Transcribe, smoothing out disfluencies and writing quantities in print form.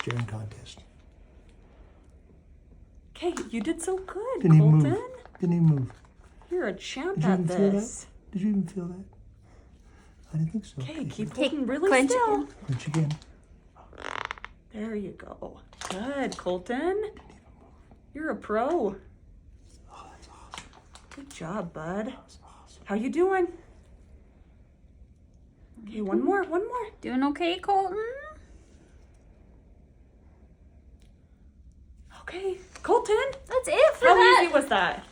staring contest. Okay, you did so good, Didn't even Colton. move. Didn't even move. You're a champ Did you at even feel that? this. Did you even feel that? I didn't think so. Okay, keep Okay, holding really clench still. again. Clench again. There you go. Good, Colton. You're a pro. Oh, that's awesome. Good job, bud. That's awesome. How you doing? Okay, one more. Doing okay, Colton? Okay, Colton. That's it for How that. easy was that?